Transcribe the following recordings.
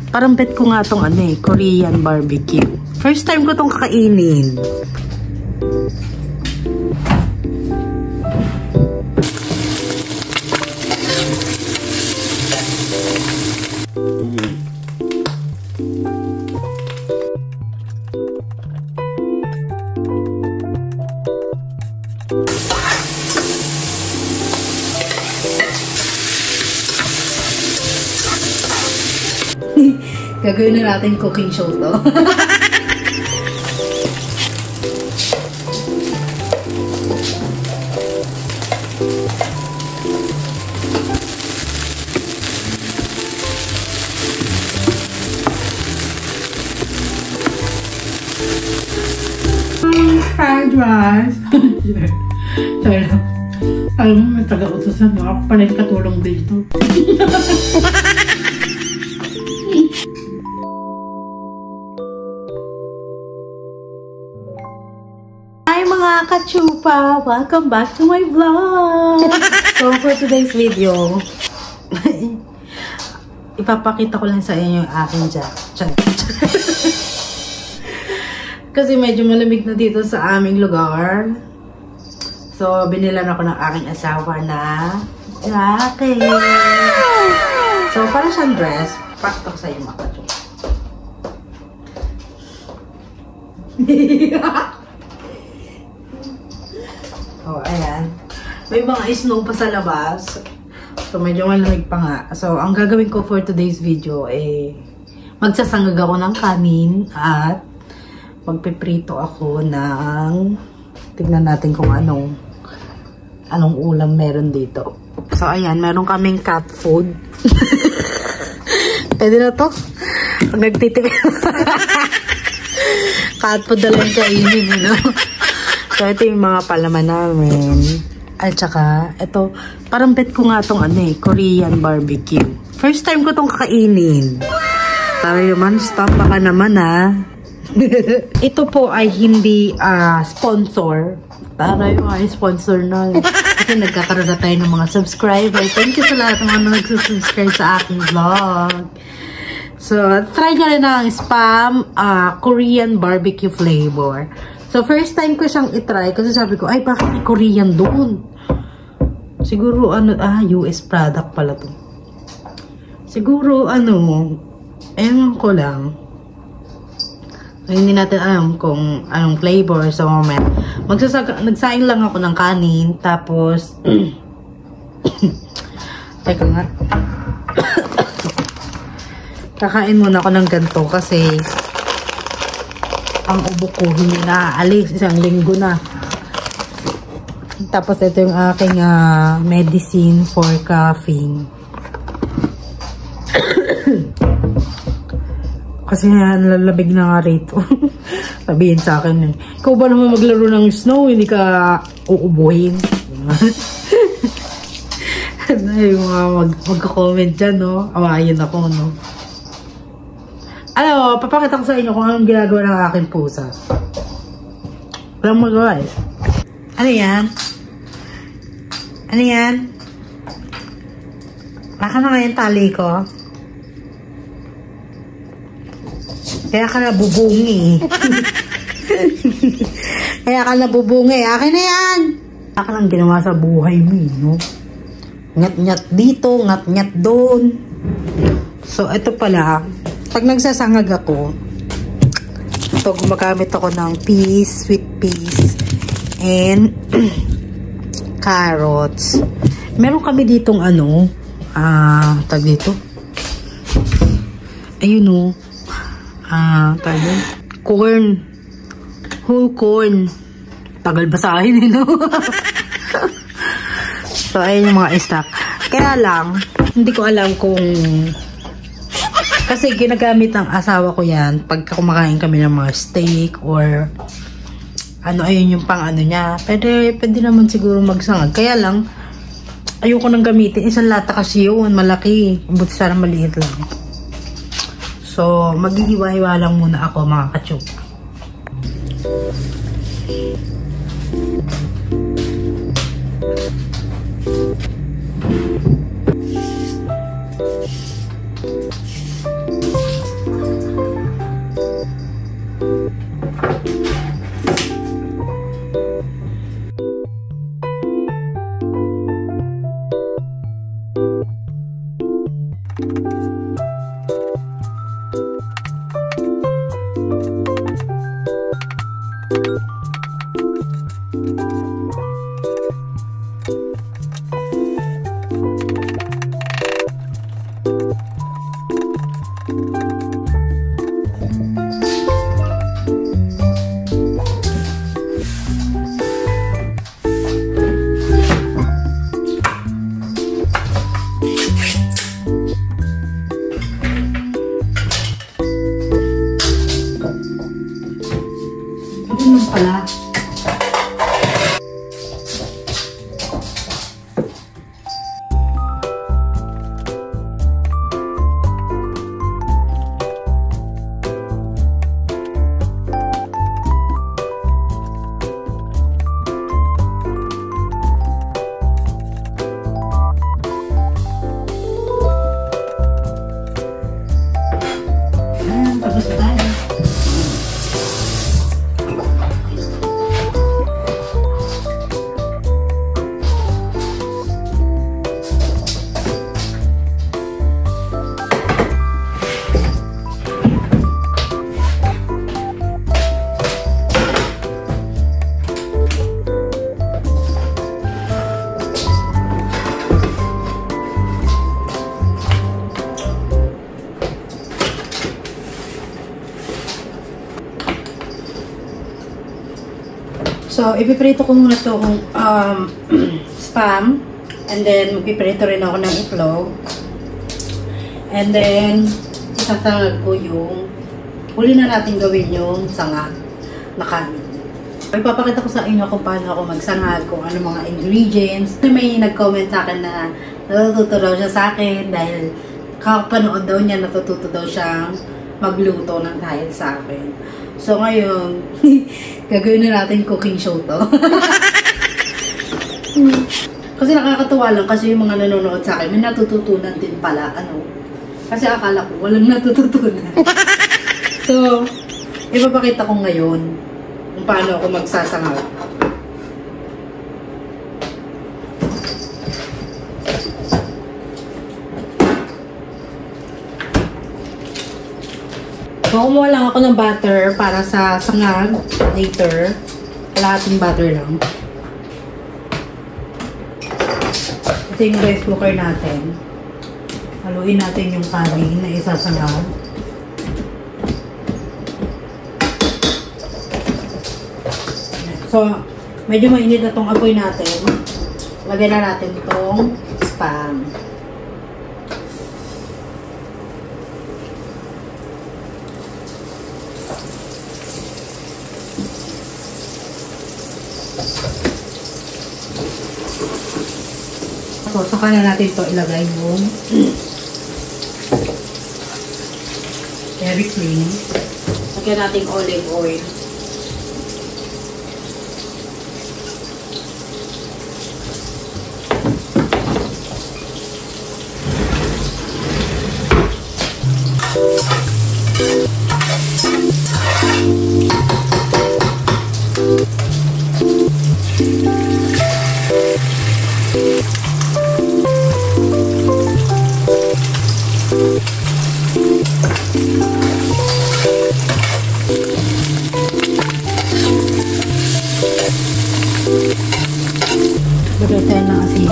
Parang bet ko nga tong Korean barbecue. First time ko tong kakainin. Gagawin na natin cooking show to. Fried rice. Sorry lang. Alam mo, may taga-utusan mo. Ako pala yung katulong dito. Hi mga kachupa! Welcome back to my vlog! So for today's video, ipapakita ko lang sa inyo yung aking jacket. Kasi medyo malamig na dito sa aming lugar. So binilan ako ng aking asawa na jacket. So para siyang dress, pakita ko sa inyo mga kachupa. Oh, ayan. May mga snow pa sa labas. So, medyo malamig pa nga. So, ang gagawin ko for today's video, magsasangag ako ng kanin at magpiprito ako ng tignan natin kung anong ulam meron dito. So, ayan. Meron kaming cat food. Pwede na to? Pag nagtitipid. Cat food na lang kainin, you know? So, ito yung mga palaman namin. At saka, ito, parang bet ko nga tong Korean barbecue. First time ko tong kakainin. Taray naman, stop baka naman Ito po ay hindi sponsor. Taray ay sponsor na. Kasi nagkakaroon na tayo ng mga subscriber. Thank you sa lahat ng mga nagsusubscribe sa aking vlog. So, try nyo rin ang spam Korean barbecue flavor. So, first time ko siyang itry kasi sabi ko, ay, bakit may Korean doon? Siguro, US product pala to. Siguro, ewan ko lang. Hindi natin alam kung anong flavor. So, moment, nagsaing lang ako ng kanin, tapos, teka nga. Kakain muna ako ng ganito kasi, ang ubo ko hindi naaalis, isang linggo na. Tapos ito yung aking medicine for coughing. Kasi nalalabig na nga rito. Sabihin sa akin ikaw ba naman maglaro ng snow, hindi ka uubuhin? Yung magka-comment dyan, no? Awayin ako, no? Papakita ko sa inyo kung anong ginagawa ng aking pusa. Walang magawa eh. Ano yan? Ano yan? Baka na ngayon tali ko. Kaya ka nabubungi. Kaya ka nabubungi. Akin na yan! Baka lang ginawa sa buhay mo, no? Ngat-ngat dito, ngat-ngat doon. So, ito pala. Pag nagsasangag ako, ito, gumagamit ako ng peas, sweet peas, and carrots. Meron kami ditong tag dito. Ayun tag corn. Whole corn. Tagal basahin, no? So, ayun yung mga stock. Kaya lang, hindi ko alam kung kasi ginagamit ng asawa ko yan pagka kumakain kami ng mga steak or ayun yung pang niya. Pwede naman siguro magsangag. Kaya lang, ayoko nang gamitin. Isang lata kasi yun, malaki. Buti sana maliit lang. So, maghihiwa-hiwa lang muna ako mga kachuk. Ganun pala. Tapos na tayo. So, ipiprito ko muna itong spam. And then, magpiprito rin ako ng itlog. And then, isasangag ko yung huli na natin gawin yung sangag na kanin. Ipapakita ko sa inyo kung paano ako magsangag, kung ano mga ingredients. May nag-comment sa akin na natututo daw siya sa akin dahil kakapanood daw niya, natututo daw siyang magluto ng dahil sa akin. So, ngayon, gagawin na natin cooking show to. Kasi nakakatuwa lang kasi yung mga nanonood sa akin, may natututunan din pala. Kasi akala ko, walang natututunan. So, ipapakita ko ngayon kung paano ako magsasangag. So, kumuha lang ako ng butter para sa sangag later. Kalahating butter lang. Ito yung rice cooker natin. Haluin natin yung kanin na isasangag. So, medyo mainit na itong apoy natin. Lagyan na natin itong spam. So, saka na natin ito ilagay yung very clean. Lagyan natin olive oil. Lagyan tayo ng asin.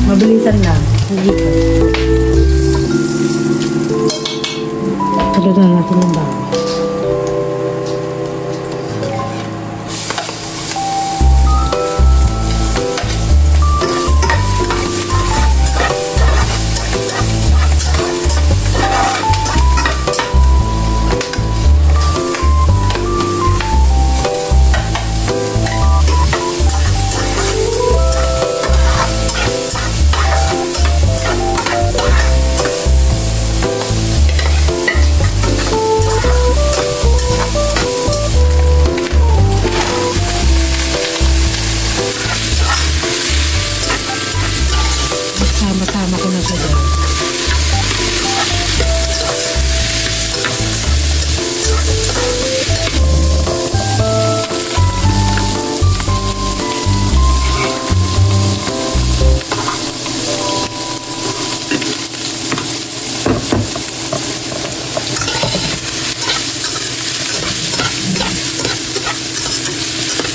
Mabilisan lang. Hindi ko. Lagyan natin ng bawang.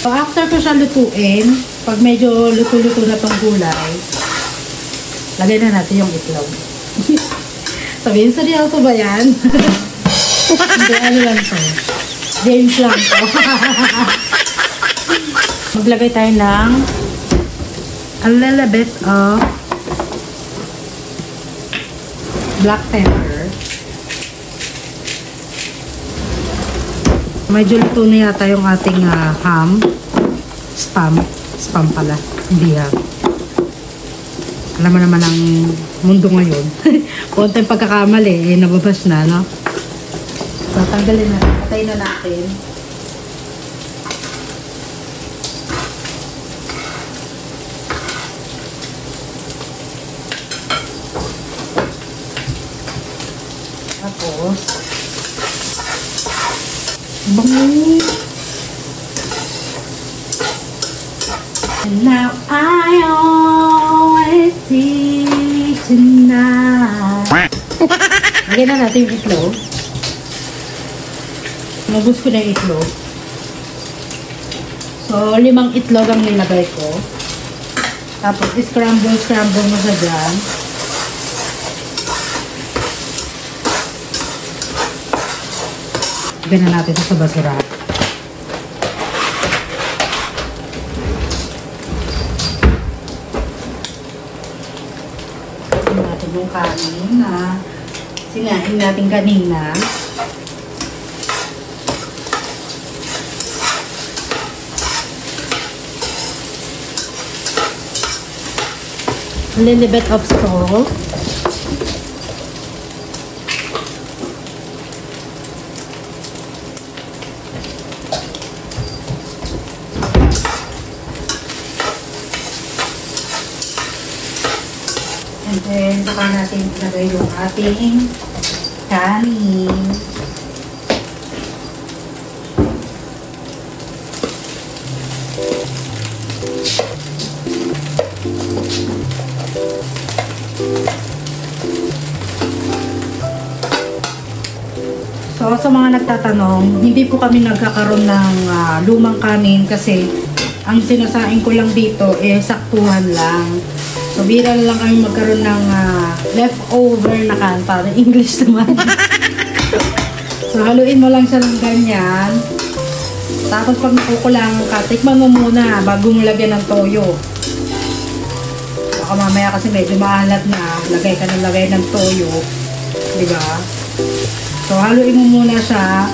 So, after ko siya lutuin, pag medyo luto-luto na tong gulay, lagay na natin yung itlog. Sabihin, seryoso ba yan? Hindi, ano lang to. Games lang to. Maglagay tayo ng a little bit of black pepper. Medyo luto na yata yung ating ham. Spam. Spam pala. Hindi ham. Alam mo naman ang mundo ngayon. Konting pagkakamali, nababas na, no? So, tanggalin na. Patay na natin. Tapos, bango. And now I always see tonight. Lagyan na natin yung itlog. Nabus ko na yung itlog. So, 5 itlog ang nilagay ko. Tapos, scramble mo sa dyan. Lagyan na natin ito sa basura. Lagyan natin yung kanin na sinain natin kanina. A little bit of salt. And then, saka natin ilagay yung ating kanin. So, sa mga nagtatanong, hindi po kami nagkakaroon ng lumang kanin kasi ang sinasain ko lang dito saktuhan lang. So, bira na lang kami magkaroon ng leftover na kanin. Para English naman. So, haluin mo lang siya ng ganyan. Tapos, pag nakukulangan ka, tikman mo muna bago mo lagyan ng toyo. Baka mamaya kasi medyo maalat na. Lagay ka ng lagay ng toyo. Diba? So, haluin mo muna siya.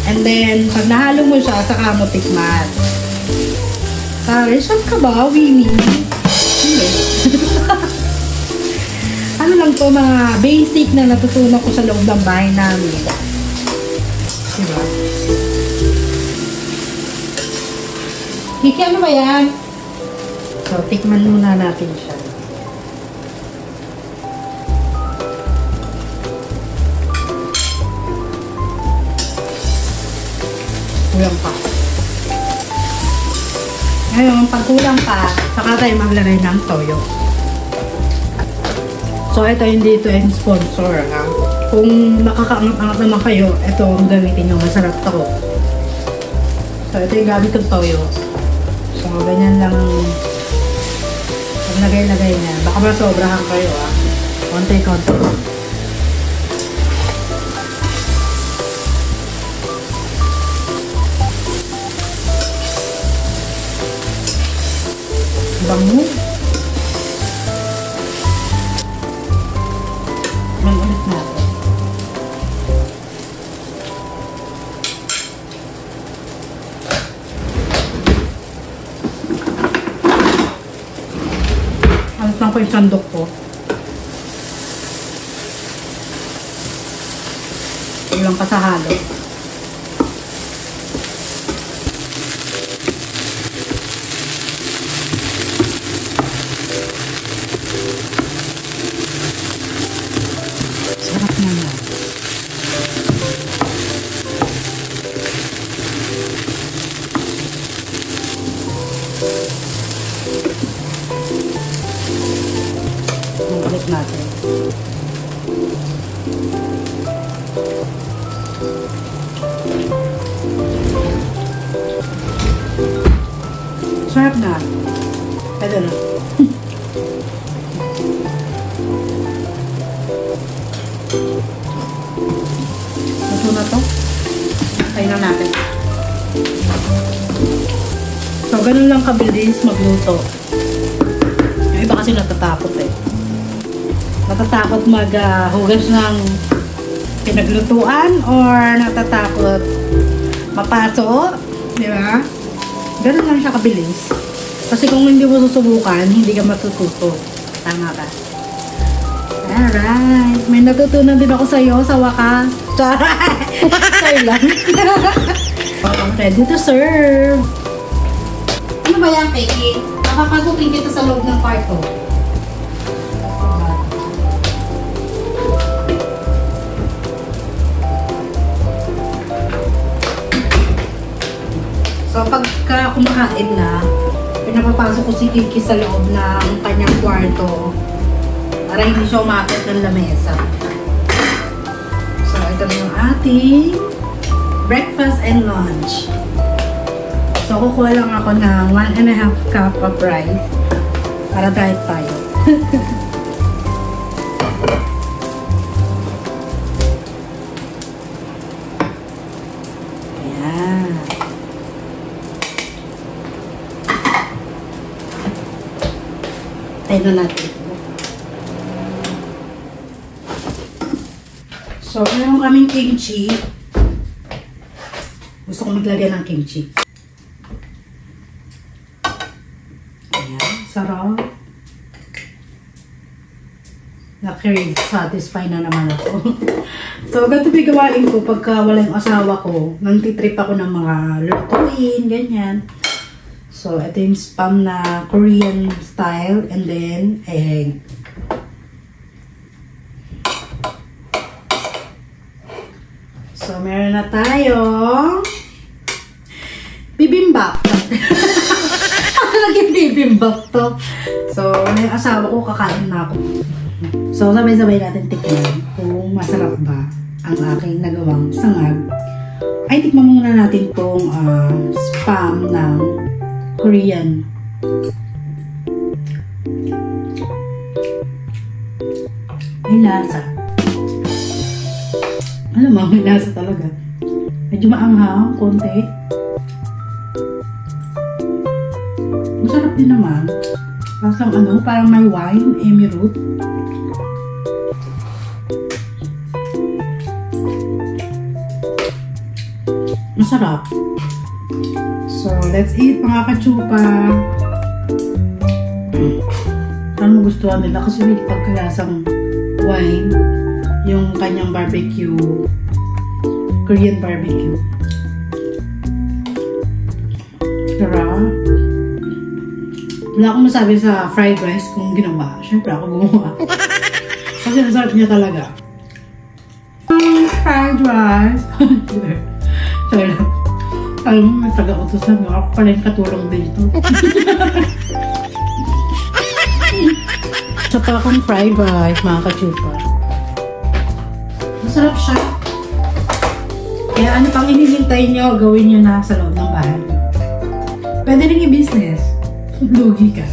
And then, pag nahalo mo siya, saka mo tikman. Sorry, saan ka ba, Winnie? Hindi. Ano lang to, mga basic na natutunan ko sa loob ng bahay namin. Diba? Kiki, ano ba yan? So, tikman muna natin siya. Kulang pa. Ngayon, pag kulang pa, saka tayo maglagay ng toyo. So, ito hindi ito yung sponsor, ha? Kung makakaangat-angat naman kayo, ito ang gamitin nyo. Masarap to. So, ito yung gamit ng toyo. So, ganyan lang paglagay-lagay niya. Baka masobrahan kayo, ha? Konti-konti. Bango. Mang ulit natin. Alas lang ko yung sandok ko. Kulang pa sa halo. Balik natin. Sarap na. Pwede na. Ito na to. Kain na natin. So, ganun lang kabilis magluto. Yung iba kasi natatakot eh. Natatakot maghugas ng pinaglutuan or natatakot mapaso. Di ba? Ganun lang siya kabilis. Kasi kung hindi mo susubukan, hindi ka matututo. Tama ka. Alright. May natutunan din ako sa'yo sa wakas. Sorry lang. Ready to serve. Ano ba yan, Peggy? Nakapasukin kita sa loob ng kwarto. So, pagka kumakain na, pinapapasok ko si Kiki sa loob ng kanyang kwarto para hindi siya umakit ng lamesa. So, ito na yung ating breakfast and lunch. So, kukuha lang ako ng 1.5 cup of rice para diet tayo. Ayan. Tayo na natin. So, meron kaming kimchi. Gusto ko maglagay ng kimchi. Ayan, sarap. Satisfy na naman ako. So, ganito gawain ko pagka wala yung asawa ko. Nang-titrip ako ng mga lutuin, ganyan. So, ito yung spam na Korean style and then egg. So, meron na tayong bibimbap. Ano naging bibimbap to? So, yung asawa ko, kakain na ako. So, sabay-sabay natin tikman kung masarap ba ang aking nagawang sangag. Ay, tikman muna natin tong spam ng Korean. May lasa. Alam mo, may lasa talaga. Medyo maanghang, konti. Masarap din naman. Lasang parang may wine, emirut. Masarap. So, let's eat mga kachupa. Ano magustuhan nila kasi may pagkalasang wine yung kanyang barbecue, Korean barbecue. Sarap. Wala akong masabi sa fried rice kung ginawa. Siyempre ako gumawa. Kasi nasarap niya talaga. Fried rice. Sorry lang. Alam mo, may taga-utusan nga. Ako pala yung katulong dito. Tsaka akong fried rice, mga kachupa. Masarap siya. Kaya ano pang hinihintay nyo, gawin nyo na sa loob ng bahay. Pwede rin i-business. Lugi ka.